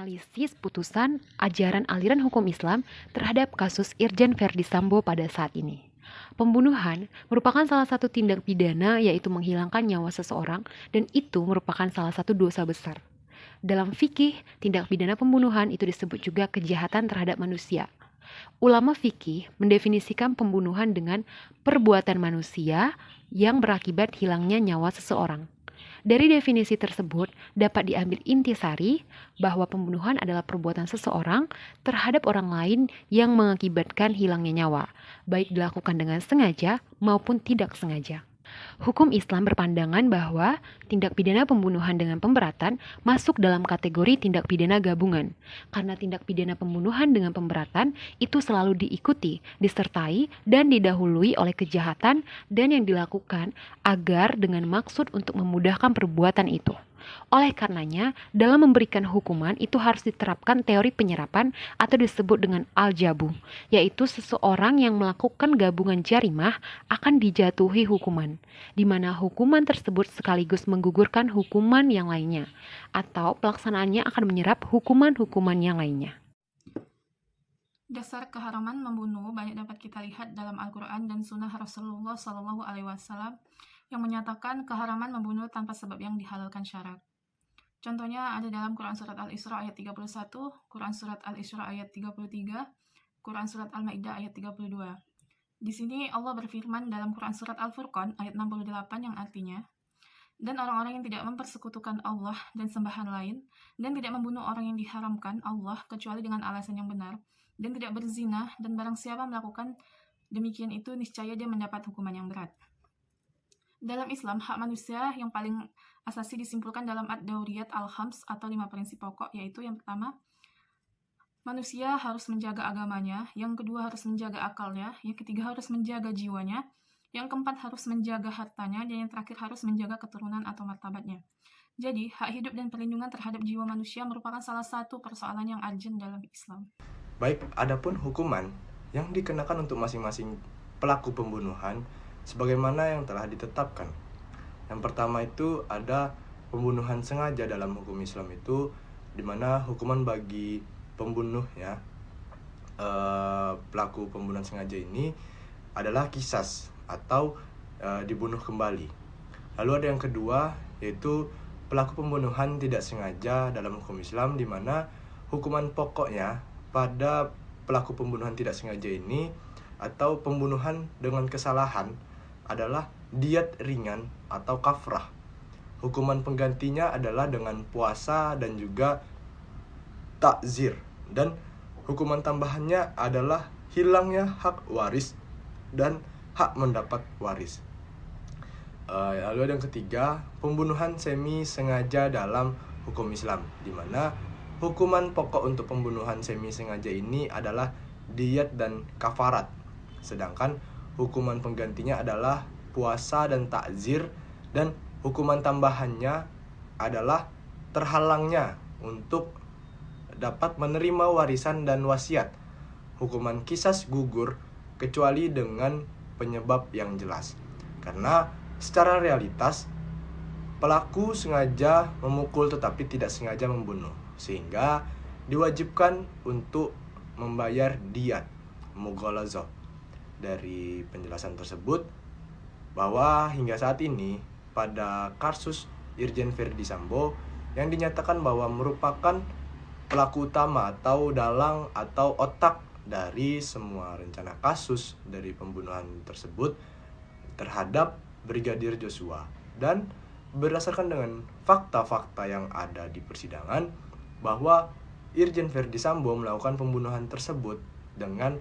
menganalisis putusan ajaran aliran hukum Islam terhadap kasus Irjen Verdi Sambo pada saat ini. Pembunuhan merupakan salah satu tindak pidana, yaitu menghilangkan nyawa seseorang, dan itu merupakan salah satu dosa besar. Dalam fikih, tindak pidana pembunuhan itu disebut juga kejahatan terhadap manusia. Ulama fikih mendefinisikan pembunuhan dengan perbuatan manusia yang berakibat hilangnya nyawa seseorang. Dari definisi tersebut dapat diambil intisari bahwa pembunuhan adalah perbuatan seseorang terhadap orang lain yang mengakibatkan hilangnya nyawa, baik dilakukan dengan sengaja maupun tidak sengaja. Hukum Islam berpandangan bahwa tindak pidana pembunuhan dengan pemberatan masuk dalam kategori tindak pidana gabungan, karena tindak pidana pembunuhan dengan pemberatan itu selalu diikuti, disertai, dan didahului oleh kejahatan dan yang dilakukan agar dengan maksud untuk memudahkan perbuatan itu. Oleh karenanya, dalam memberikan hukuman itu harus diterapkan teori penyerapan atau disebut dengan al-jabu, yaitu seseorang yang melakukan gabungan jarimah akan dijatuhi hukuman, di mana hukuman tersebut sekaligus menggugurkan hukuman yang lainnya, atau pelaksanaannya akan menyerap hukuman-hukuman yang lainnya. Dasar keharaman membunuh banyak dapat kita lihat dalam Al-Quran dan Sunnah Rasulullah SAW yang menyatakan keharaman membunuh tanpa sebab yang dihalalkan syarak. Contohnya ada dalam Quran Surat Al-Isra ayat 31, Quran Surat Al-Isra ayat 33, Quran Surat Al-Ma'idah ayat 32. Di sini Allah berfirman dalam Quran Surat Al-Furqan ayat 68 yang artinya, dan orang-orang yang tidak mempersekutukan Allah dan sembahan lain, dan tidak membunuh orang yang diharamkan Allah kecuali dengan alasan yang benar, dan tidak berzina, dan barang siapa melakukan demikian itu niscaya dia mendapat hukuman yang berat. Dalam Islam, hak manusia yang paling asasi disimpulkan dalam Ad-Dauriyat Al-Khams atau 5 prinsip pokok, yaitu yang pertama, manusia harus menjaga agamanya, yang kedua harus menjaga akalnya, yang ketiga harus menjaga jiwanya, yang keempat harus menjaga hartanya, dan yang terakhir harus menjaga keturunan atau martabatnya. Jadi, hak hidup dan perlindungan terhadap jiwa manusia merupakan salah satu persoalan yang urgent dalam Islam. Baik, adapun hukuman yang dikenakan untuk masing-masing pelaku pembunuhan sebagaimana yang telah ditetapkan. Yang pertama itu ada pembunuhan sengaja dalam hukum Islam itu, di mana hukuman bagi pembunuh pelaku pembunuhan sengaja ini adalah qisas atau dibunuh kembali. Lalu ada yang kedua, yaitu pelaku pembunuhan tidak sengaja dalam hukum Islam, di mana hukuman pokoknya pada pelaku pembunuhan tidak sengaja ini atau pembunuhan dengan kesalahan adalah diat ringan atau kafrah. Hukuman penggantinya adalah dengan puasa dan juga takzir, dan hukuman tambahannya adalah hilangnya hak waris dan hak mendapat waris. Lalu ada yang ketiga, pembunuhan semi sengaja dalam hukum Islam, di mana hukuman pokok untuk pembunuhan semi sengaja ini adalah diat dan kafarat, sedangkan hukuman penggantinya adalah puasa dan takzir, dan hukuman tambahannya adalah terhalangnya untuk dapat menerima warisan dan wasiat. Hukuman qisas gugur kecuali dengan penyebab yang jelas. Karena secara realitas pelaku sengaja memukul tetapi tidak sengaja membunuh, sehingga diwajibkan untuk membayar diat mughalazah. Dari penjelasan tersebut bahwa hingga saat ini pada kasus Irjen Verdi Sambo yang dinyatakan bahwa merupakan pelaku utama atau dalang atau otak dari semua rencana kasus dari pembunuhan tersebut terhadap Brigadir Joshua, dan berdasarkan dengan fakta-fakta yang ada di persidangan bahwa Irjen Verdi Sambo melakukan pembunuhan tersebut dengan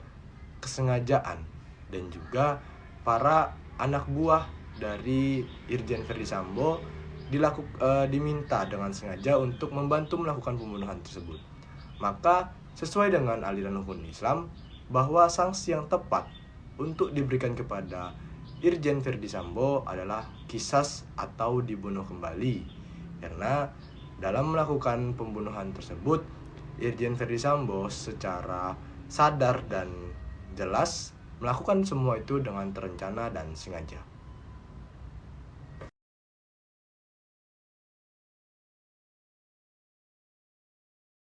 kesengajaan, dan juga para anak buah dari Irjen Verdi Sambo diminta dengan sengaja untuk membantu melakukan pembunuhan tersebut. Maka sesuai dengan aliran hukum Islam bahwa sanksi yang tepat untuk diberikan kepada Irjen Verdi Sambo adalah qisas atau dibunuh kembali, karena dalam melakukan pembunuhan tersebut Irjen Verdi Sambo secara sadar dan jelas melakukan semua itu dengan terencana dan sengaja.